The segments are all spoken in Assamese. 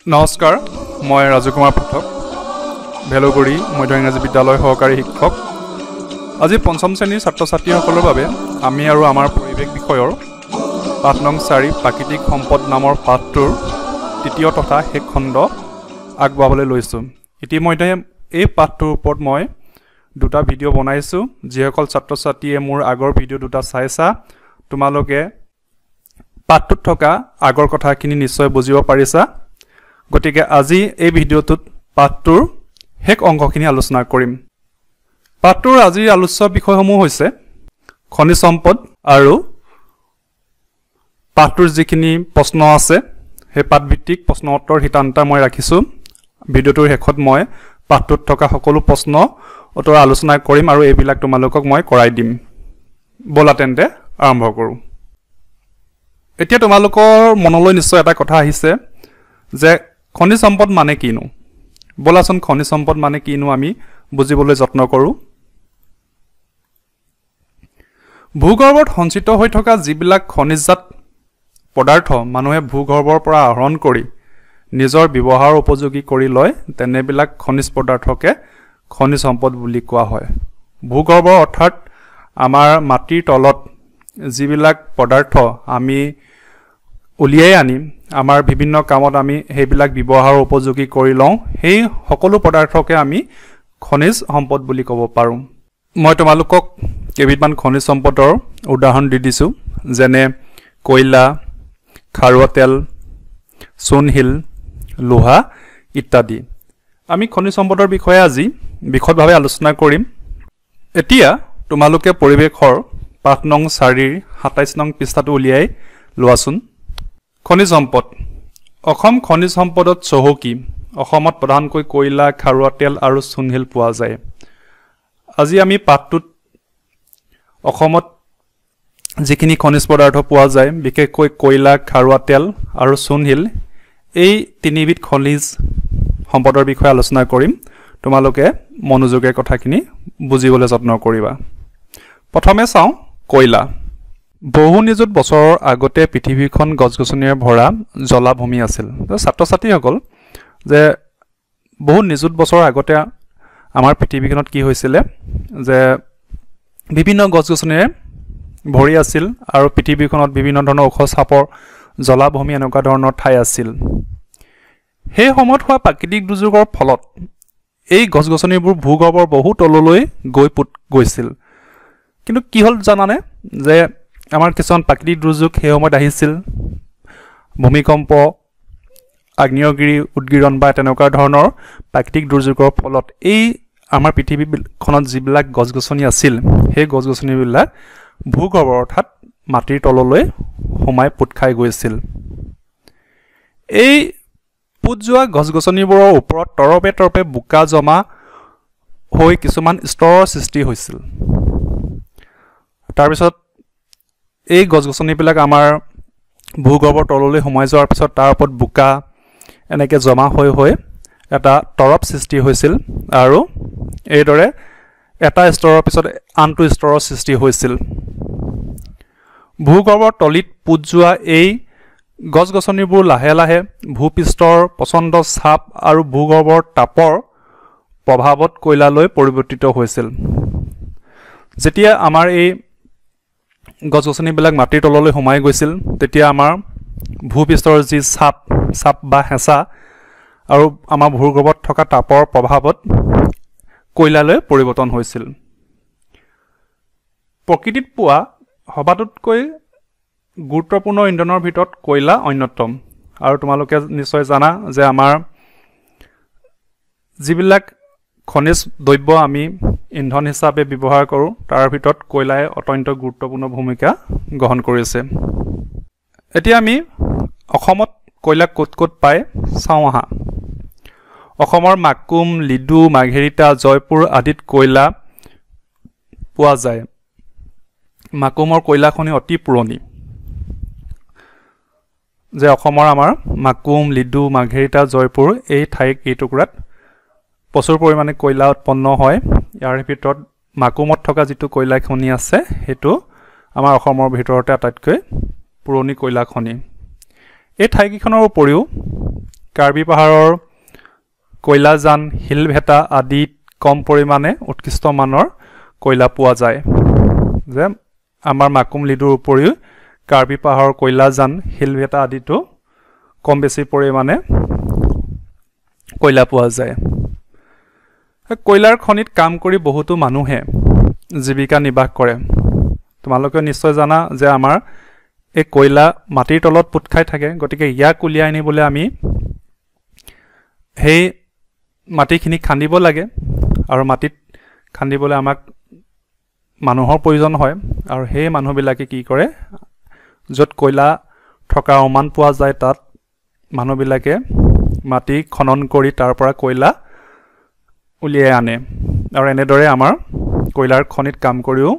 নমস্কাৰ, মই ৰাজু কুমাৰ পাঠক, ভেলোগুৰি মধ্য ইংৰাজী বিদ্যালয় সহকাৰী শিক্ষক। আজি পঞ্চম শ্ৰেণীৰ ছাত্ৰ ছাত্ৰীসকলৰ বাবে আমি আৰু আমাৰ পৰিৱেশ বিষয়ৰ পাঠ নং 4 প্ৰাকৃতিক সম্পদ নামৰ পাঠটোৰ তৃতীয় তথা শেষ খণ্ড আগবঢ়াবলৈ লৈছোঁ। ইতিমধ্যে এই পাঠটোৰ ওপৰত মই দুটা ভিডিঅ' বনাইছোঁ। যিসকল ছাত্ৰ ছাত্ৰীয়ে মোৰ আগৰ ভিডিঅ' দুটা চাইছা, তোমালোকে পাঠটোত থকা আগৰ কথাখিনি নিশ্চয় বুজিব পাৰিছা। গতিকে আজি এই ভিডিঅ'টোত পাঠটোৰ শেষ অংশখিনি আলোচনা কৰিম। পাঠটোৰ আজিৰ আলোচ্য বিষয়সমূহ হৈছে খনিজ সম্পদ আৰু পাঠটোৰ যিখিনি প্ৰশ্ন আছে সেই পাঠভিত্তিক প্ৰশ্ন উত্তৰ শিতানটা মই ৰাখিছোঁ। ভিডিঅ'টোৰ শেষত মই পাঠটোত থকা সকলো প্ৰশ্ন উত্তৰ আলোচনা কৰিম আৰু এইবিলাক তোমালোকক মই কৰাই দিম। ব'লা তেন্তে আৰম্ভ কৰোঁ। এতিয়া তোমালোকৰ মনলৈ নিশ্চয় এটা কথা আহিছে যে খনিজ সম্পদ মানে কিনো। ব'লাচোন খনিজ সম্পদ মানে কিনো আমি বুজিবলৈ যত্ন কৰোঁ। ভূগৰ্ভত সঞ্চিত হৈ থকা যিবিলাক খনিজজাত পদাৰ্থ মানুহে ভূগৰ্ভৰ পৰা আহৰণ কৰি নিজৰ ব্যৱহাৰ উপযোগী কৰি লয়, তেনেবিলাক খনিজ পদাৰ্থকে খনিজ সম্পদ বুলি কোৱা হয়। ভূগৰ্ভৰ অৰ্থাৎ আমাৰ মাটিৰ তলত যিবিলাক পদাৰ্থ আমি উলিয়াই আনি আমাৰ বিভিন্ন কামত আমি সেইবিলাক ব্যৱহাৰ উপযোগী কৰি লওঁ, সেই সকলো পদাৰ্থকে আমি খনিজ সম্পদ বুলি ক'ব পাৰোঁ। মই তোমালোকক কেইবিধমান খনিজ সম্পদৰ উদাহৰণ দি দিছোঁ, যেনে কয়লা, খাৰুৱা তেল, চূণশিল, লোহা ইত্যাদি। আমি খনিজ সম্পদৰ বিষয়ে আজি বিশদভাৱে আলোচনা কৰিম। এতিয়া তোমালোকে পৰিৱেশৰ পাঠ নং 4 27 নং পৃষ্ঠাটো উলিয়াই লোৱাচোন। খনিজ সম্পদ। অসম খনিজ সম্পদত চহকী। অসমত প্ৰধানকৈ কয়লা, খাৰুৱা তেল আৰু চূণশিল পোৱা যায়। আজি আমি পাঠটোত অসমত যিখিনি খনিজ পদাৰ্থ পোৱা যায়, বিশেষকৈ কয়লা, খাৰুৱা তেল আৰু চূণশিল, এই তিনিবিধ খনিজ সম্পদৰ বিষয়ে আলোচনা কৰিম। তোমালোকে মনোযোগেৰে কথাখিনি বুজিবলৈ যত্ন কৰিবা। প্ৰথমে চাওঁ কয়লা। বহু নিযুত বছৰৰ আগতে পৃথিৱীখন গছ গছনিৰে ভৰা জলাভূমি আছিল। ছাত্ৰ ছাত্ৰীসকল, যে বহু নিযুত বছৰৰ আগতে আমাৰ পৃথিৱীখনত কি হৈছিলে, যে বিভিন্ন গছ গছনিৰে ভৰি আছিল আৰু পৃথিৱীখনত বিভিন্ন ধৰণৰ ওখ চাপৰ জলাভূমি এনেকুৱা ধৰণৰ ঠাই আছিল। সেই সময়ত হোৱা প্ৰাকৃতিক দুৰ্যোগৰ ফলত এই গছ গছনিবোৰ ভূগৰ্ভৰ বহু তললৈ গৈছিল। কিন্তু কি হ'ল জানানে, যে আমাৰ কিছুমান প্ৰাকৃতিক দুৰ্যোগ সেই সময়ত আহিছিল, ভূমিকম্প, আগ্নেয়গিৰি উদগিৰণ বা তেনেকুৱা ধৰণৰ প্ৰাকৃতিক দুৰ্যোগৰ ফলত এই আমাৰ পৃথিৱীখনত যিবিলাক গছ গছনি আছিল, সেই গছ গছনিবিলাক ভূগৰ্ভ অৰ্থাৎ মাটিৰ তললৈ সোমাই পোত খাই গৈছিল। এই পোত যোৱা গছ গছনিবোৰৰ ওপৰত তৰপে তৰপে বোকা জমা হৈ কিছুমান স্তৰৰ সৃষ্টি হৈছিল। তাৰপিছত এই গছ গছনিবিলাক আমাৰ ভূগৰ্ভৰ তললৈ সোমাই যোৱাৰ পিছত তাৰ ওপৰত বোকা এনেকৈ জমা হৈ হৈ এটা তৰপ সৃষ্টি হৈছিল আৰু এইদৰে এটা স্তৰৰ পিছত আনটো স্তৰৰ সৃষ্টি হৈছিল। ভূগৰ্ভৰ তলিত পোত যোৱা এই গছ গছনিবোৰ লাহে লাহে ভূপৃষ্ঠৰ প্ৰচণ্ড চাপ আৰু ভূগৰ্ভৰ তাপৰ প্ৰভাৱত কয়লালৈ পৰিৱৰ্তিত হৈছিল। যেতিয়া আমাৰ এই গছ গছনিবিলাক মাটিৰ তললৈ সোমাই গৈছিল, তেতিয়া আমাৰ ভূপৃষ্ঠৰ যি চাপ বা হেঁচা আৰু আমাৰ ভূগৰ্ভত থকা তাপৰ প্ৰভাৱত কয়লালৈ পৰিৱৰ্তন হৈছিল। প্ৰকৃতিত পোৱা সবাতোতকৈ গুৰুত্বপূৰ্ণ ইন্ধনৰ ভিতৰত কয়লা অন্যতম। আৰু তোমালোকে নিশ্চয় জানা যে আমাৰ যিবিলাক খনিজ দ্ৰব্য আমি ইন্ধন হিচাপে ব্যৱহাৰ কৰোঁ, তাৰ ভিতৰত কয়লাই অত্যন্ত গুৰুত্বপূৰ্ণ ভূমিকা গ্ৰহণ কৰিছে। এতিয়া আমি অসমত কয়লা ক'ত ক'ত পায় চাওঁ আহা। অসমৰ মাকুম, লিডু, মাৰ্ঘেৰিটা, জয়পুৰ আদিত কয়লা পোৱা যায়। মাকুমৰ কয়লা খনি অতি পুৰণি। যে অসমৰ আমাৰ মাকুম, লিডু, মাৰ্ঘেৰিটা, জয়পুৰ এই টুকুৰাত প্ৰচুৰ পৰিমাণে কয়লা উৎপন্ন হয়। ইয়াৰ ভিতৰত মাকুমত থকা যিটো কয়লা খনি আছে, সেইটো আমাৰ অসমৰ ভিতৰতে আটাইতকৈ পুৰণি কয়লা খনি। এই ঠাইকেইখনৰ উপৰিও কাৰ্বি পাহাৰৰ কয়লাজান হিলভেটা আদিত কম পৰিমাণে উৎকৃষ্ট মানৰ কয়লা পোৱা যায় যে আমাৰ মাকুম লিডুৰ উপৰিও কাৰ্বি পাহাৰৰ কয়লাজান হিলভেটা আদিতো কম বেছি পৰিমাণে কয়লা পোৱা যায় কয়লাৰ খনিত কাম কৰি বহুতো মানুহে জীৱিকা নিৰ্বাহ কৰে তোমালোকে নিশ্চয় জানা যে আমাৰ এই কয়লা মাটিৰ তলত পুত খাই থাকে গতিকে ইয়াক উলিয়াই আনিবলৈ আমি সেই মাটিখিনি খান্দিব লাগে আৰু মাটিত খান্দিবলৈ আমাক মানুহৰ প্ৰয়োজন হয় আৰু সেই মানুহবিলাকে কি কৰে য'ত কয়লা থকা অমান পোৱা যায় তাত মানুহবিলাকে মাটি খনন কৰি তাৰ পৰা কয়লা উলিয়াই আনে আৰু এনেদৰে আমাৰ কয়লাৰ খনিত কাম কৰিও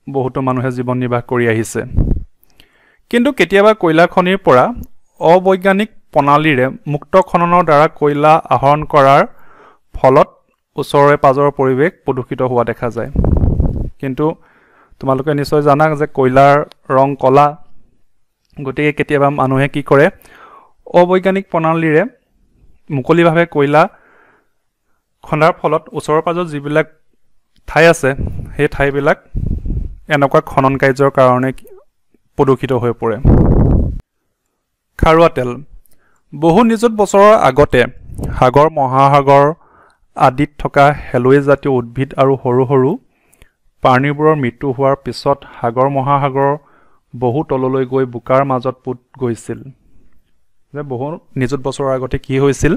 বহুতো মানুহে জীৱন নিৰ্বাহ কৰি আহিছে কিন্তু কেতিয়াবা কয়লা খনিৰ পৰা অবৈজ্ঞানিক প্ৰণালীৰে মুক্ত খননৰ দ্বাৰা কয়লা আহৰণ কৰাৰ ফলত ওচৰৰে পাজৰৰ পৰিৱেশ প্ৰদূষিত হোৱা দেখা যায় কিন্তু তোমালোকে নিশ্চয় জানা যে কয়লাৰ ৰং কলা গতিকে কেতিয়াবা মানুহে কি কৰে অবৈজ্ঞানিক প্ৰণালীৰে মুকলিভাৱে কয়লা খন্দাৰ ফলত ওচৰৰ পাজৰ যিবিলাক ঠাই আছে সেই ঠাইবিলাক এনেকুৱা খনন কাৰ্যৰ কাৰণে প্ৰদূষিত হৈ পৰে খাৰুৱা তেল বহু নিযুত বছৰৰ আগতে সাগৰ মহাসাগৰ আদিত থকা হেলুই জাতীয় উদ্ভিদ আৰু সৰু সৰু প্ৰাণীবোৰৰ মৃত্যু হোৱাৰ পিছত সাগৰ মহাসাগৰ বহু তললৈ গৈ বোকাৰ মাজত পুত গৈছিল যে বহু নিযুত বছৰৰ আগতে কি হৈছিল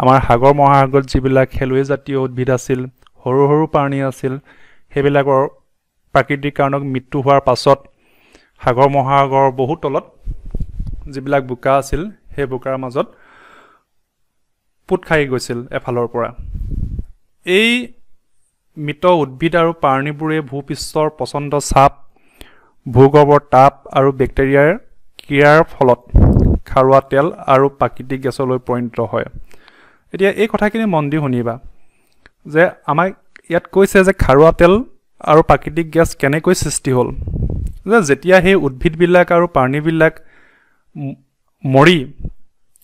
আমাৰ সাগৰ মহাসাগৰত যিবিলাক হেলুই জাতীয় উদ্ভিদ আছিল সৰু সৰু প্ৰাণী আছিল সেইবিলাকৰ প্ৰাকৃতিক কাৰণত মৃত্যু হোৱাৰ পাছত সাগৰ মহাসাগৰৰ বহু তলত যিবিলাক বোকা আছিল সেই বোকাৰ মাজত পুত খাই গৈছিল এফালৰ পৰা এই মৃত উদ্ভিদ আৰু প্ৰাণীবোৰে ভূপৃষ্ঠৰ প্ৰচণ্ড চাপ ভূগৰ্ভৰ তাপ আৰু বেক্টেৰিয়াৰ ক্ৰিয়াৰ ফলত খাৰুৱা তেল আৰু প্ৰাকৃতিক গেছলৈ পৰিণত হয় এতিয়া এই কথাখিনি মন দি শুনিবা যে আমাক ইয়াত কৈছে যে খাৰুৱা তেল আৰু প্ৰাকৃতিক গেছ কেনেকৈ সৃষ্টি হ'ল যে যেতিয়া সেই উদ্ভিদবিলাক আৰু প্ৰাণীবিলাক মৰি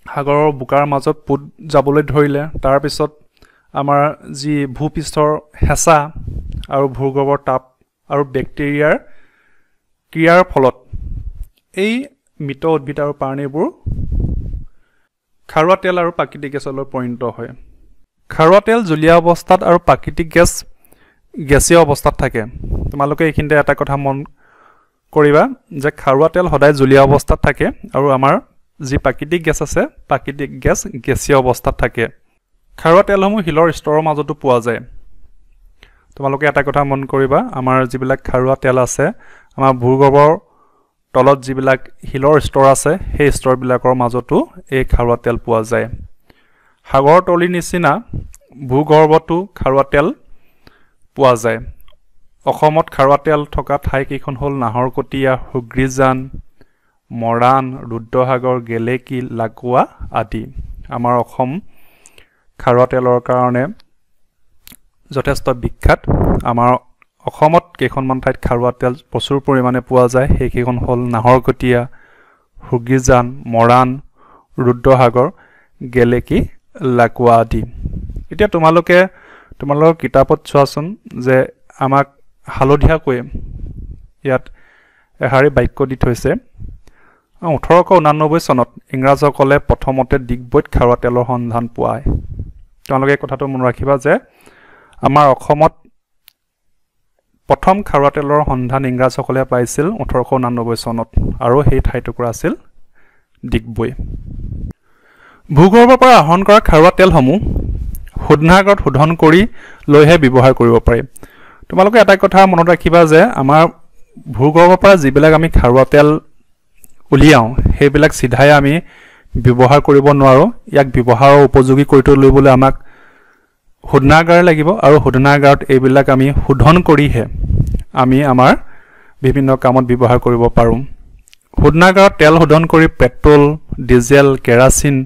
সাগৰৰ বোকাৰ মাজত পুত যাবলৈ ধৰিলে তাৰপিছত আমাৰ যি ভূপৃষ্ঠৰ হেঁচা আৰু ভূগৰ্ভৰ তাপ আৰু বেক্টেৰিয়াৰ ক্ৰিয়াৰ ফলত এই মৃত উদ্ভিদ আৰু প্ৰাণীবোৰ খাৰুৱা তেল আৰু প্ৰাকৃতিক গেছলৈ পৰিণত হয় খাৰুৱা তেল জুলীয়া অৱস্থাত আৰু প্ৰাকৃতিক গেছ গেছীয় অৱস্থাত থাকে তোমালোকে এইখিনিতে এটা কথা মন কৰিবা যে খাৰুৱা তেল সদায় জুলীয়া অৱস্থাত থাকে আৰু আমাৰ যি প্ৰাকৃতিক গেছ আছে প্ৰাকৃতিক গেছ গেছীয় অৱস্থাত থাকে খাৰুৱা তেলসমূহ শিলৰ স্তৰৰ মাজতো পোৱা যায় তোমালোকে এটা কথা মন কৰিবা আমাৰ যিবিলাক খাৰুৱা তেল আছে আমাৰ ভূগৰ্ভৰ তলত যিবিলাক শিলৰ স্তৰ আছে সেই স্তৰবিলাকৰ মাজতো এই খাৰুৱা তেল পোৱা যায় সাগৰ তলিৰ নিচিনা ভূগৰ্ভতো খাৰুৱা তেল পোৱা যায় অসমত খাৰুৱা তেল থকা ঠাইকেইখন হ'ল নাহৰকটীয়া হুগ্ৰীজান মৰাণ ৰুদ্ৰসাগৰ গেলেকী লাকুৱা আদি আমাৰ অসম খাৰুৱা তেলৰ কাৰণে যথেষ্ট বিখ্যাত আমাৰ অসমত কেইখনমান ঠাইত খাৰুৱা তেল প্ৰচুৰ পৰিমাণে পোৱা যায় সেইকেইখন হ'ল নাহৰকটীয়া হুগ্ৰীজান মৰাণ ৰুদ্ৰসাগৰ গেলেকী লাকুৱা আদি এতিয়া তোমালোকৰ কিতাপত চোৱাচোন যে আমাক হালধীয়াকৈ ইয়াত এহাৰি বাক্য দি থৈছে 1889 চনত ইংৰাজসকলে প্ৰথমতে ডিগবৈত খাৰুৱা তেলৰ সন্ধান পোৱায় তোমালোকে কথাটো মনত ৰাখিবা যে আমাৰ অসমত প্ৰথম খাৰুৱা তেলৰ সন্ধান ইংৰাজসকলে পাইছিল 1889 চনত আৰু সেই ঠাইটুকুৰা আছিল ডিগবৈ ভূগৰ্ভৰ পৰা আহৰণ কৰা খাৰুৱা তেলসমূহ শোধনাগাৰত শোধন কৰি লৈহে ব্যৱহাৰ কৰিব পাৰি তোমালোকে এটা কথা মনত ৰাখিবা যে আমাৰ ভূগৰ্ভৰ পৰা যিবিলাক আমি খাৰুৱা তেল উলিয়াওঁ সেইবিলাক সিধাই আমি ব্যৱহাৰ কৰিব নোৱাৰোঁ ইয়াক ব্যৱহাৰৰ উপযোগী কৰি তুলিবলৈ আমাক শোধনাগাৰ লাগিব আৰু শোধনাগাৰত এইবিলাক আমি শোধন কৰিহে আমি আমাৰ বিভিন্ন কামত ব্যৱহাৰ কৰিব পাৰোঁ শোধনাগাৰত তেল শোধন কৰি পেট্ৰল ডিজেল কেৰাচিন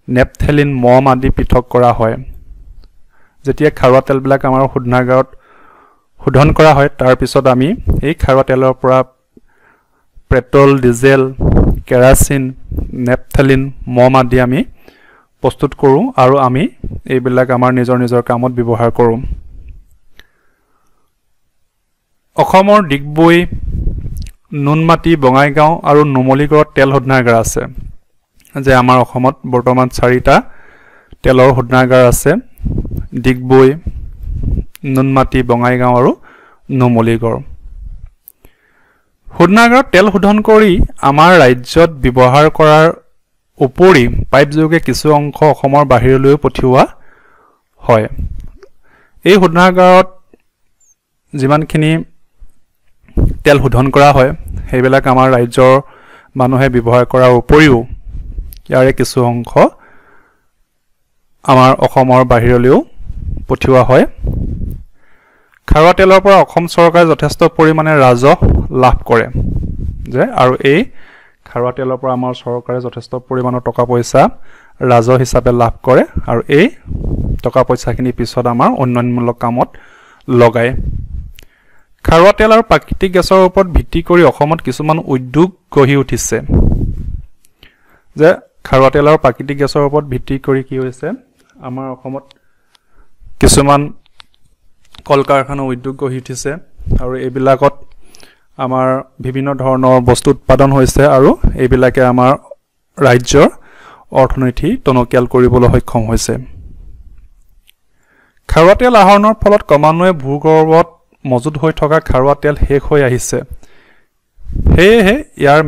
নেপথেলিন মম আদি পৃথক কৰা হয় যেতিয়া খাৰুৱা তেলবিলাক আমাৰ শোধনাগাৰত শোধন কৰা হয় তাৰ পিছত আমি এই খাৰুৱা তেলৰ পৰা পেট্ৰল ডিজেল কেৰাচিন নেপথেলিন মম আদি আমি প্ৰস্তুত কৰোঁ আৰু আমি এইবিলাক আমাৰ নিজৰ নিজৰ কামত ব্যৱহাৰ কৰোঁ অসমৰ ডিগবৈ নুনমাটি বঙাইগাঁও আৰু নুমলীগড়ত তেল শোধনাগাৰ আছে যে আমাৰ অসমত বৰ্তমান 4টা তেলৰ শোধনাগাৰ আছে ডিগবৈ নুনমাটি বঙাইগাঁও আৰু নুমলীগড় শোধনাগাৰত তেল শোধন কৰি আমাৰ ৰাজ্যত ব্যৱহাৰ কৰাৰ উপৰি পাইপযোগে কিছু অংশ অসমৰ বাহিৰলৈ পঠিওৱা হয় এই শোধনাগাৰত যিমানখিনি তেল শোধন কৰা হয় সেইবিলাক আমাৰ ৰাজ্যৰ মানুহে ব্যৱহাৰ কৰাৰ উপৰিও ইয়াৰে কিছু অংশ আমাৰ অসমৰ বাহিৰলৈও পঠিওৱা হয় খাৰুৱা তেলৰ পৰা অসম চৰকাৰে যথেষ্ট পৰিমাণে ৰাজহ লাভ কৰে যে আৰু এই খাৰুৱা তেলৰ পৰা আমাৰ চৰকাৰে যথেষ্ট পৰিমাণৰ টকা পইচা ৰাজহ হিচাপে লাভ কৰে আৰু এই টকা পইচাখিনি পিছত আমাৰ উন্নয়নমূলক কামত লগায় খাৰুৱা তেল আৰু প্ৰাকৃতিক গেছৰ ওপৰত ভিত্তি কৰি অসমত কিছুমান উদ্যোগ গঢ়ি উঠিছে যে খাৰুৱা তেল আৰু প্ৰাকৃতিক গেছৰ ওপৰত ভিত্তি কৰি কি হৈছে আমাৰ অসমত কিছুমান কল কাৰখানা উদ্যোগ গঢ়ি উঠিছে আৰু এইবিলাকত আমাৰ বিভিন্ন ধৰণৰ বস্তু উৎপাদন হৈছে আৰু এইবিলাকে আমাৰ ৰাজ্যৰ অৰ্থনীতি টনকিয়াল কৰিবলৈ সক্ষম হৈছে খাৰুৱা তেল আহৰণৰ ফলত ক্ৰমান্বয়ে ভূগৰ্ভত মজুত হৈ থকা খাৰুৱা তেল শেষ হৈ আহিছে সেয়েহে ইয়াৰ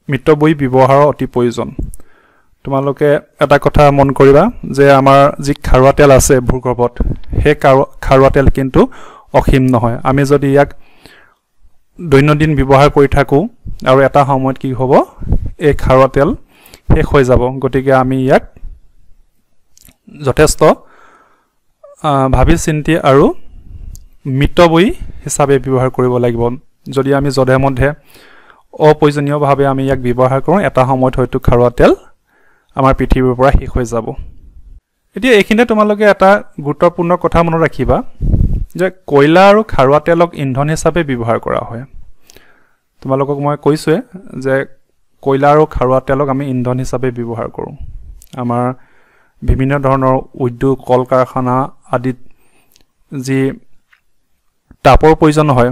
মিতব্যয়ী ব্যৱহাৰৰ অতি প্ৰয়োজন তোমালোকে এটা কথা মন কৰিবা যে আমাৰ যি খাৰুৱা তেল আছে ভূগৰ্ভত সেই খাৰুৱা তেল কিন্তু অসীম নহয় আমি যদি ইয়াক দৈনন্দিন ব্যৱহাৰ কৰি থাকোঁ আৰু এটা সময়ত কি হ'ব এই খাৰুৱা তেল শেষ হৈ যাব গতিকে আমি ইয়াক যথেষ্ট ভাবি চিন্তি আৰু মিতব্যয়ী হিচাপে ব্যৱহাৰ কৰিব লাগিব যদি আমি জধে মধে অপ্ৰয়োজনীয়ভাৱে আমি ইয়াক ব্যৱহাৰ কৰোঁ এটা সময়ত হয়তো খাৰুৱা তেল আমাৰ পৃথিৱীৰ পৰা শেষ হৈ যাব এতিয়া এইখিনিতে তোমালোকে এটা গুৰুত্বপূৰ্ণ কথা মনত ৰাখিবা যে কয়লা আৰু খাৰুৱা তেলক ইন্ধন হিচাপে ব্যৱহাৰ কৰা হয় তোমালোকক মই কৈছোৱে যে কয়লা আৰু খাৰুৱা তেলক আমি ইন্ধন হিচাপে ব্যৱহাৰ কৰোঁ আমাৰ বিভিন্ন ধৰণৰ উদ্যোগ কল কাৰখানা আদিত যি তাপৰ প্ৰয়োজন হয়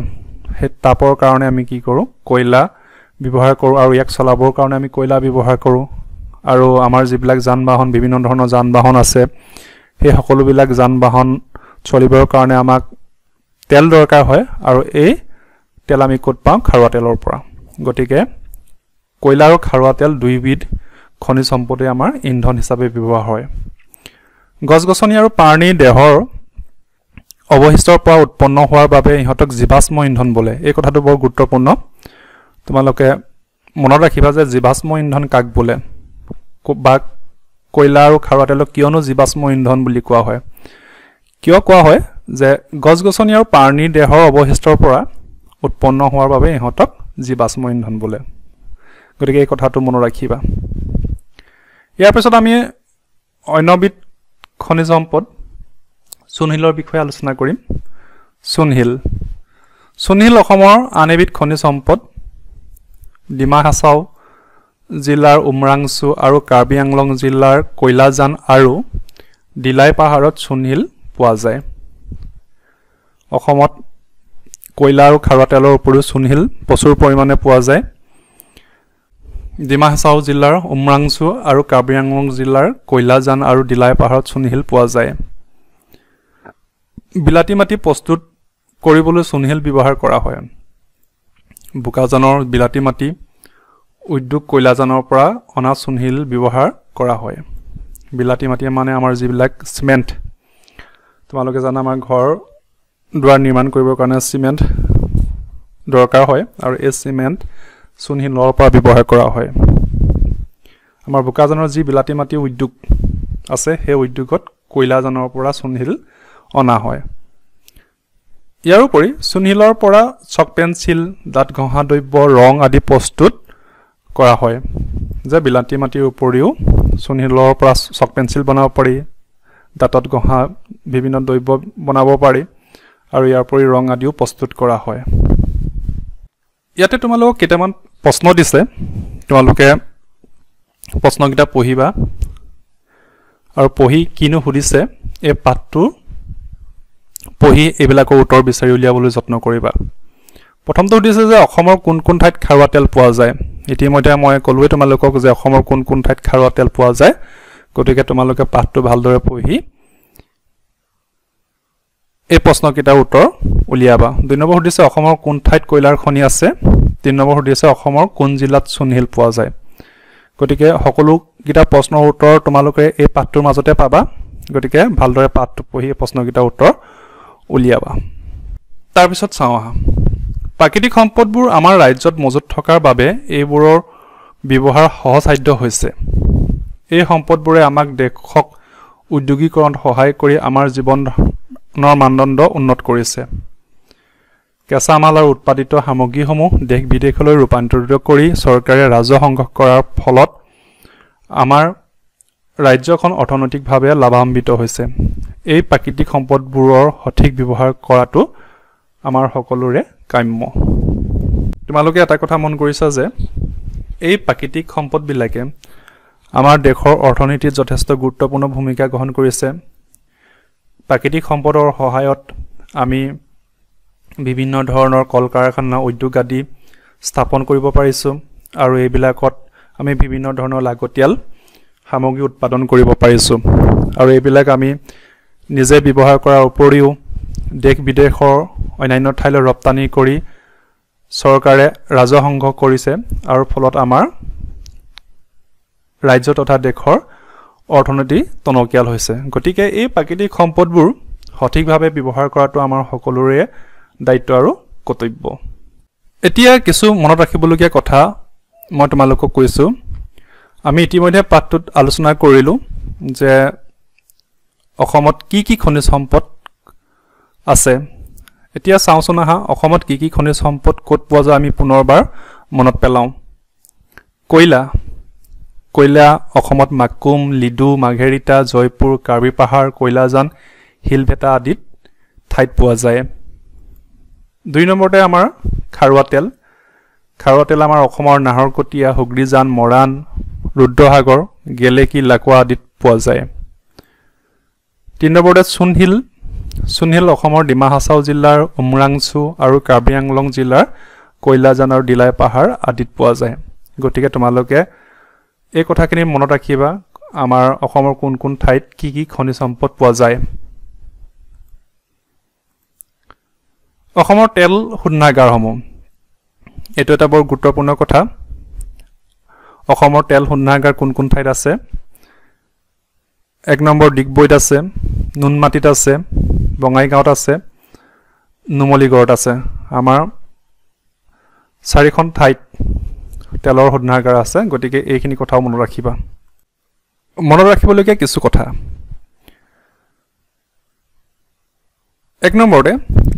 সেই তাপৰ কাৰণে আমি কি কৰোঁ কয়লা ব্যৱহাৰ কৰোঁ আৰু ইয়াক চলাবৰ কাৰণে আমি কয়লা ব্যৱহাৰ কৰোঁ আৰু আমাৰ যিবিলাক যান বাহন বিভিন্ন ধৰণৰ যান বাহন আছে সেই সকলোবিলাক যান বাহন চলিবৰ কাৰণে আমাক তেল দৰকাৰ হয় আৰু এই তেল আমি ক'ত পাওঁ খাৰুৱা তেলৰ পৰা গতিকে কয়লা আৰু খাৰুৱা তেল দুইবিধ খনিজ সম্পদে আমাৰ ইন্ধন হিচাপে ব্যৱহাৰ হয় গছ-গছনি আৰু প্ৰাণী দেহৰ অৱশিষ্টৰ পৰা উৎপন্ন হোৱাৰ বাবে ইহঁতক জীৱাশ্ম ইন্ধন বোলে এই কথাটো বৰ গুৰুত্বপূৰ্ণ তোমালোকে মনত ৰাখিবা যে জীৱাশ্ম ইন্ধন কাক বোলে বা কয়লা আৰু খাৰুৱা তেলক কিয়নো জীৱাশ্ম ইন্ধন বুলি কোৱা হয় কিয় কোৱা হয় যে গছ-গছনি আৰু প্ৰাণী দেহৰ অৱশিষ্টৰ পৰা উৎপন্ন হোৱাৰ বাবে ইহঁতক জীৱাশ্ম ইন্ধন বোলে গতিকে এই কথাটো মনত ৰাখিবা ইয়াৰ পিছত আমি অন্যবিধ খনিজ সম্পদ চূণশিলৰ বিষয়ে আলোচনা কৰিম চূণশিল অসমৰ আন এবিধ খনিজ সম্পদ ডিমা হাছাও জিলাৰ উমৰাংচু আৰু কাৰ্বি আংলং জিলাৰ কয়লাজান আৰু দিলাই পাহাৰত চূণশিল পোৱা যায় অসমত কয়লা আৰু খাৰুৱা তেলৰ উপৰিও চূণশিল প্ৰচুৰ পৰিমাণে পোৱা যায় ডিমা হাছাও জিলাৰ উমৰাংচু আৰু কাৰ্বি আংলং জিলাৰ কয়লাজান আৰু দিলাই পাহাৰত চূণশিল পোৱা যায় বিলাতী মাটি প্ৰস্তুত কৰিবলৈ চূণশিল ব্যৱহাৰ কৰা হয় বোকাজানৰ বিলাতী মাটি উদ্যোগ কয়লাজানৰ পৰা অনা চূণশিল ব্যৱহাৰ কৰা হয় বিলাতী মাটি মানে আমাৰ যিবিলাক চিমেণ্ট তোমালোকে জানা আমাৰ ঘৰ দুৱাৰ নিৰ্মাণ কৰিবৰ কাৰণে চিমেণ্ট দৰকাৰ হয় আৰু এই চিমেণ্ট চূণশিলৰ পৰা ব্যৱহাৰ কৰা হয় আমাৰ বোকাজানৰ যি বিলাতী মাটি উদ্যোগ আছে সেই উদ্যোগত কয়লাজানৰ পৰা চূণশিল অনা হয় ইয়াৰ উপৰি চূণশিলৰ পৰা চক পেন্সিল দাঁত ঘঁহা দ্ৰব্য ৰং আদি প্ৰস্তুত কৰা হয় যে বিলাতী মাটিৰ উপৰিও চূণশিলৰ পৰা চক পেন্সিল বনাব পাৰি দাঁতত ঘঁহা বিভিন্ন দ্ৰব্য বনাব পাৰি আৰু ইয়াৰ উপৰি ৰং আদিও প্ৰস্তুত কৰা হয় ইয়াতে তোমালোকক কেইটামান প্ৰশ্ন দিছে তোমালোকে প্ৰশ্নকেইটা পঢ়িবা আৰু পঢ়ি কিনো সুধিছে এই পাঠটো পঢ়ি এইবিলাকৰ উত্তৰ বিচাৰি উলিয়াবলৈ যত্ন কৰিবা প্ৰথমটো সুধিছে যে অসমৰ কোন কোন ঠাইত খাৰুৱা তেল পোৱা যায় ইতিমধ্যে মই ক'লোৱে তোমালোকক যে অসমৰ কোন কোন ঠাইত খাৰুৱা তেল পোৱা যায় গতিকে তোমালোকে পাঠটো ভালদৰে পঢ়ি এই প্ৰশ্নকেইটাৰ উত্তৰ উলিয়াবা 2 নম্বৰ সুধিছে অসমৰ কোন ঠাইত কয়লাৰ খনি আছে 3 নম্বৰ সুধিছে অসমৰ কোন জিলাত চুনশিল পোৱা যায় গতিকে সকলো কিটা প্ৰশ্নৰ উত্তৰ তোমালোকে এই পাঠটোৰ মাজতে পাবা গতিকে ভালদৰে পাঠটো পঢ়ি এই প্ৰশ্নকেইটাৰ উত্তৰ উলিয়াবা তাৰ পিছত চাওঁ আহা প্ৰাকৃতিক সম্পদবোৰ আমাৰ ৰাজ্যত মজুত থকাৰ বাবে এইবোৰৰ ব্যৱহাৰ সহজসাধ্য হৈছে এই সম্পদবোৰে আমাক দেশক উদ্যোগীকৰণ সহায় কৰি আমাৰ জীৱনৰ মানদণ্ড উন্নত কৰিছে কেঁচা মাল আৰু উৎপাদিত সামগ্ৰীসমূহ দেশ বিদেশলৈ ৰূপান্তৰিত কৰি চৰকাৰে ৰাজহ সংগ্ৰহ কৰাৰ ফলত আমাৰ ৰাজ্যখন অৰ্থনৈতিকভাৱে লাভান্বিত হৈছে এই প্ৰাকৃতিক সম্পদবোৰৰ সঠিক ব্যৱহাৰ কৰাটো আমাৰ সকলোৰে কাম্য তোমালোকে এটা কথা মন কৰিছা যে এই প্ৰাকৃতিক সম্পদবিলাকে আমাৰ দেশৰ অৰ্থনীতিত যথেষ্ট গুৰুত্বপূৰ্ণ ভূমিকা গ্ৰহণ কৰিছে প্ৰাকৃতিক সম্পদৰ সহায়ত আমি বিভিন্ন ধৰণৰ কল কাৰখানা উদ্যোগ আদি স্থাপন কৰিব পাৰিছো আৰু এইবিলাকত আমি বিভিন্ন ধৰণৰ লাগতিয়াল সামগ্ৰী উৎপাদন কৰিব পাৰিছো আৰু এইবিলাক আমি নিজে ব্যৱহাৰ কৰাৰ উপৰিও দেশ বিদেশৰ অন্যান্য ঠাইলৈ ৰপ্তানি কৰি চৰকাৰে ৰাজহ সংগ্ৰহ কৰিছে আৰু ফলত আমাৰ ৰাজ্য তথা দেশৰ অৰ্থনীতি টনকিয়াল হৈছে গতিকে এই প্ৰাকৃতিক সম্পদবোৰ সঠিকভাৱে ব্যৱহাৰ কৰাটো আমাৰ সকলোৰে দায়িত্ব আৰু কৰ্তব্য এতিয়া কিছু মনত ৰাখিবলগীয়া কথা মই তোমালোকক কৈছো আমি ইতিমধ্যে পাঠটোত আলোচনা কৰিলো যে অসমত কি খনিজ সম্পদ আছে এতিয়া চাওঁচোন আহা অসমত কি খনিজ সম্পদ ক'ত পোৱা যায় আমি পুনৰবাৰ মনত পেলাওঁ কয়লা অসমত মাকুম লিডু মাঘেৰিটা জয়পুৰ কাৰ্বি পাহাৰ কয়লাজান হিলভেটা আদিত ঠাইত পোৱা যায় 2 নম্বৰতে আমাৰ খাৰুৱা তেল আমাৰ অসমৰ নাহৰকটীয়া হুগ্ৰীজান মৰাণ ৰুদ্ৰসাগৰ গেলেকী লাকুৱা আদিত পোৱা যায় 3 নম্বৰতে চুনশিল অসমৰ ডিমা হাছাও জিলাৰ উমৰাংচু আৰু কাৰ্বি আংলং জিলাৰ কয়লাজান আৰু দিলাই পাহাৰ আদিত পোৱা যায় গতিকে তোমালোকে এই কথাখিনি মনত ৰাখিবা আমাৰ অসমৰ কোন কোন ঠাইত কি খনিজ সম্পদ পোৱা যায় অসমৰ তেল শোধনাগাৰসমূহ এটো এটা বৰ গুৰুত্বপূৰ্ণ কথা অসমৰ তেল শোধনাগাৰ কোন কোন ঠাইত আছে 1 নম্বৰ ডিগবৈত আছে নুনমাটিত আছে বঙাইগাঁৱত আছে নুমলীগড়ত আছে আমাৰ 4খন ঠাইত তেলৰ শোধনাগাৰ আছে গতিকে এইখিনি কথাও মনত ৰাখিবা মনত ৰাখিবলগীয়া কিছু কথা 1 নম্বৰতে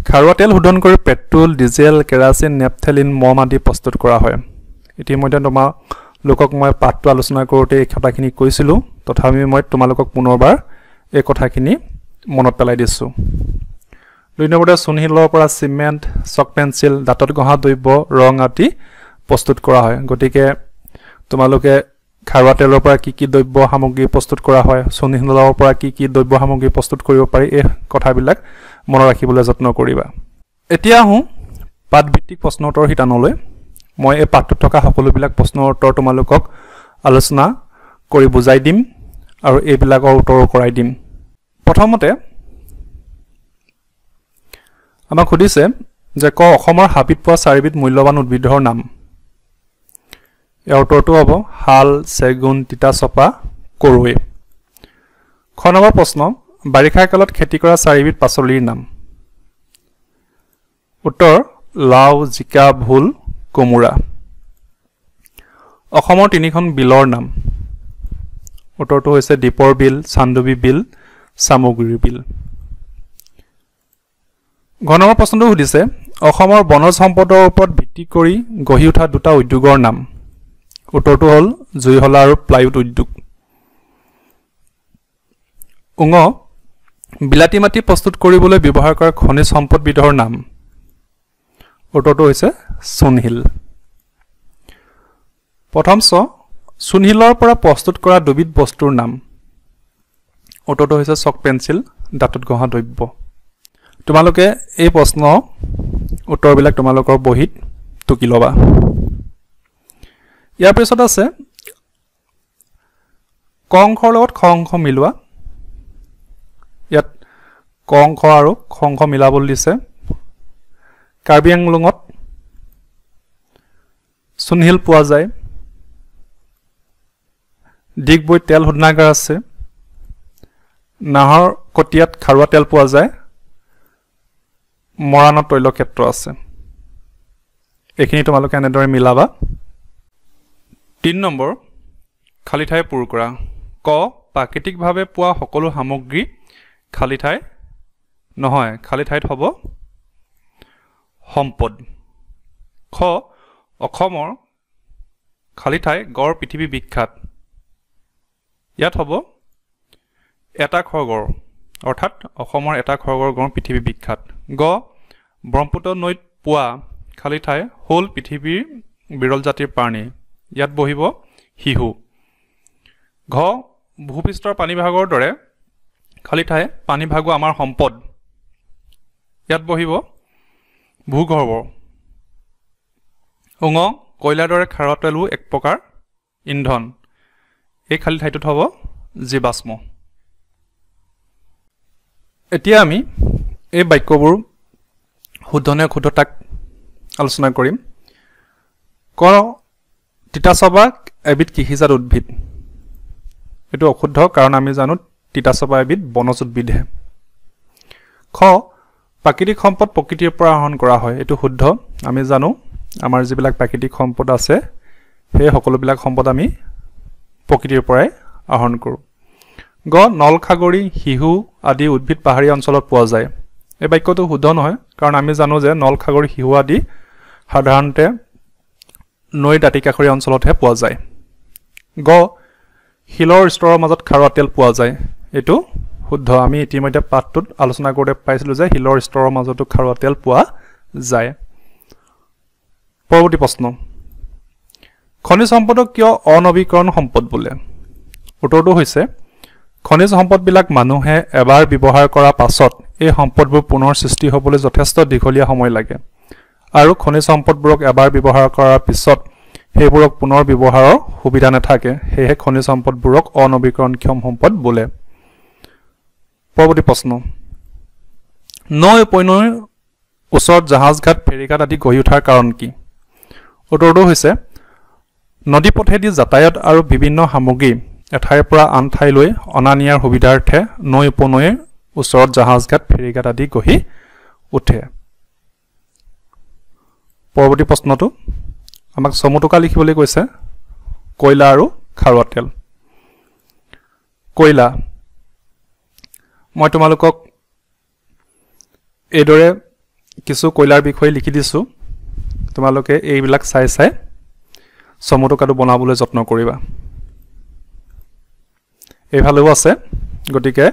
খাৰুৱা তেল শোধন কৰি পেট্ৰল ডিজেল কেৰাচিন নেপথেলিন মম আদি প্ৰস্তুত কৰা হয় ইতিমধ্যে তোমালোকক মই পাঠটো আলোচনা কৰোঁতে এই কথাখিনি কৈছিলো তথাপি মই তোমালোকক পুনৰবাৰ এই কথাখিনি মনত পেলাই দিছো 2 নম্বৰতে চুনশিলৰ পৰা সিমেন্ট চক পেন্সিল দাঁতত ঘঁহা দ্ৰব্য ৰং আদি প্ৰস্তুত কৰা হয় গতিকে তোমালোকে খাৰুৱা তেলৰ পৰা কি দ্ৰব্য সামগ্ৰী প্ৰস্তুত কৰা হয় চুনশিলৰ পৰা কি দ্ৰব্য সামগ্ৰী প্ৰস্তুত কৰিব পাৰি এই কথাবিলাক মনত ৰাখিবলৈ যত্ন কৰিবা এতিয়া পাঠভিত্তিক প্ৰশ্ন উত্তৰ শিতানলৈ মই এই পাঠটোত থকা সকলোবিলাক প্ৰশ্নৰ উত্তৰ তোমালোকক আলোচনা কৰি বুজাই দিম আৰু এইবিলাকৰ উত্তৰ কৰাই দিম প্ৰথমতে আমাক সুধিছে যে অসমৰ হাবিত পোৱা 4বিধ মূল্যৱান উদ্ভিদৰ নাম ইয়াৰ উত্তৰটো হ'ব শাল চেগুন তিতাচপা কৰৈ খ নম্বৰ প্ৰশ্ন বাৰিষা কালত খেতি কৰা 4বিধ পাচলিৰ নাম উত্তৰ লাও জিকা ভোল কোমোৰা অসমৰ 3খন বিলৰ নাম উত্তৰটো হৈছে দীপৰ বিল চান্দুবি বিল সামগ্ৰী বিল ঘ নম্বৰ প্ৰশ্নটো সুধিছে অসমৰ বনজ সম্পদৰ ওপৰত ভিত্তি কৰি গঢ়ি উঠা দুটা উদ্যোগৰ নাম উত্তৰটো হ'ল জুইহলা আৰু প্লাইউড উদ্যোগ উঙ বিলাতী মাটি প্ৰস্তুত কৰিবলৈ ব্যৱহাৰ কৰা খনিজ সম্পদবিধৰ নাম উত্তৰটো হৈছে চুনশিল প্ৰথম চুনশিলৰ পৰা প্ৰস্তুত কৰা দুবিধ বস্তুৰ নাম উত্তৰটো হৈছে চক পেঞ্চিল দাঁতত ঘঁহা দ্ৰব্য তোমালোকে এই প্ৰশ্ন উত্তৰবিলাক তোমালোকৰ বহিত টুকি ল'বা ইয়াৰ পিছত আছে ক অংশৰ লগত খ অংশ মিলোৱা ইয়াত ক অংশ আৰু খ অংশ মিলাবলৈ দিছে কাৰ্বি আংলঙত চুনহিল পোৱা যায় ডিগবৈত তেল শোধনাগাৰ আছে নাহৰ কটিয়াত খাৰুৱা তেল পোৱা যায় মৰাণত তৈলক্ষেত্ৰ আছে এইখিনি তোমালোকে এনেদৰে মিলাবা 3 নম্বৰ খালি ঠাই পূৰ কৰা ক প্ৰাকৃতিকভাৱে পোৱা সকলো সামগ্ৰী খালি ঠাই নহয় খালি ঠাইত হ'ব সম্পদ খ অসমৰ খালি ঠাই গড় পৃথিৱী বিখ্যাত ইয়াত হ'ব এটা খগৰ অৰ্থাৎ অসমৰ এটা খগৰ গড় পৃথিৱী বিখ্যাত গ ব্ৰহ্মপুত্ৰ নৈত পোৱা খালি ঠাই হ'ল পৃথিৱীৰ বিৰল জাতিৰ প্ৰাণী ইয়াত বহিব শিহু ঘ ভূপৃষ্ঠৰ পানীভাগৰ দৰে খালি ঠাই পানীভাগো আমাৰ সম্পদ ইয়াত বহিব ভূগৰ্ভ উঙ কয়লাৰ দৰে খাৰুৱা তেলো এক প্ৰকাৰ ইন্ধন এই খালি ঠাইটোত হ'ব জীৱাশ্ম এতিয়া আমি এই বাক্যবোৰ শুদ্ধনে অশুদ্ধতাক আলোচনা কৰিম ক তিতাচপা এবিধ কৃষিজাত উদ্ভিদ এইটো অশুদ্ধ কাৰণ আমি জানো তিতাচপা এবিধ বনজ উদ্ভিদহে খ প্ৰাকৃতিক সম্পদ প্ৰকৃতিৰ পৰা আহৰণ কৰা হয় এইটো শুদ্ধ আমি জানো আমাৰ যিবিলাক প্ৰাকৃতিক সম্পদ আছে সেই সকলোবিলাক সম্পদ আমি প্ৰকৃতিৰ পৰাই আহৰণ কৰোঁ গ নলখাগৰি শিহু আদি উদ্ভিদ পাহাৰীয়া অঞ্চলত পোৱা যায় এই বাক্যটো শুদ্ধ নহয় কাৰণ আমি জানো যে নলখাগৰি শিহু আদি সাধাৰণতে নৈ দাঁতিকাষৰীয়া অঞ্চলতহে পোৱা যায় গ শিলৰ স্তৰৰ মাজত খাৰুৱা তেল পোৱা যায় এইটো শুদ্ধ আমি ইতিমধ্যে পাঠটোত আলোচনা কৰোঁতে পাইছিলোঁ যে শিলৰ স্তৰৰ মাজতো খাৰুৱা তেল পোৱা যায় পৰৱৰ্তী প্ৰশ্ন খনিজ সম্পদক কিয় অনবীকৰণ সম্পদ বোলে উত্তৰটো হৈছে খনিজ সম্পদবিলাক মানুহে এবাৰ ব্যৱহাৰ কৰাৰ পাছত এই সম্পদবোৰ পুনৰ সৃষ্টি হ'বলৈ যথেষ্ট দীঘলীয়া সময় লাগে আৰু খনিজ সম্পদবোৰক এবাৰ ব্যৱহাৰ কৰাৰ পিছত সেইবোৰক পুনৰ ব্যৱহাৰৰ সুবিধা নাথাকে সেয়ে খনিজ সম্পদবোৰক অনবীকৰণক্ষম সম্পদ বোলে পৰৱৰ্তী প্ৰশ্ন নৈ উপনৈৰ ওচৰত জাহাজঘাট ফেৰীঘাট আদি গঢ়ি উঠাৰ কাৰণ কি উত্তৰটো হৈছে নদী পথেদি যাতায়াত আৰু বিভিন্ন সামগ্ৰী এঠাইৰ পৰা আন ঠাইলৈ অনা নিয়াৰ সুবিধাৰ্থে নৈ উপনৈৰ ওচৰত জাহাজঘাট ফেৰীঘাট আদি গঢ়ি উঠে পৰৱৰ্তী প্ৰশ্নটো আমাক চমুটুকা লিখিবলৈ কৈছে কয়লা আৰু খাৰুৱা তেল কয়লা মই তোমালোকক এইদৰে কিছু কয়লাৰ বিষয়ে লিখি দিছোঁ তোমালোকে এইবিলাক চাই চাই চমুটুকাটো বনাবলৈ যত্ন কৰিবা এইফালেও আছে গতিকে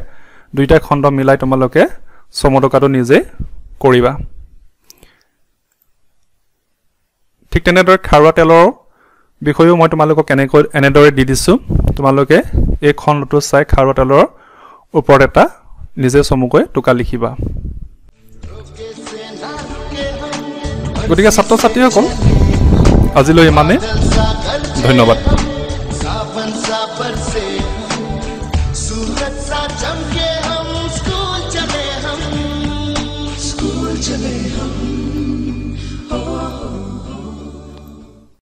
দুইটা খণ্ড মিলাই তোমালোকে চমুটুকাটো নিজে কৰিবা ঠিক তেনেদৰে খাৰুৱা তেলৰ বিষয়েও মই তোমালোকক এনেদৰে দি দিছোঁ তোমালোকে এই খণ্ডটো চাই খাৰুৱা তেলৰ ওপৰত এটা নিজে চমুকৈ টুকা লিখিবা গতিকে ছাত্ৰ ছাত্ৰীসকল আজিলৈ ইমানে ধন্যবাদ चले हम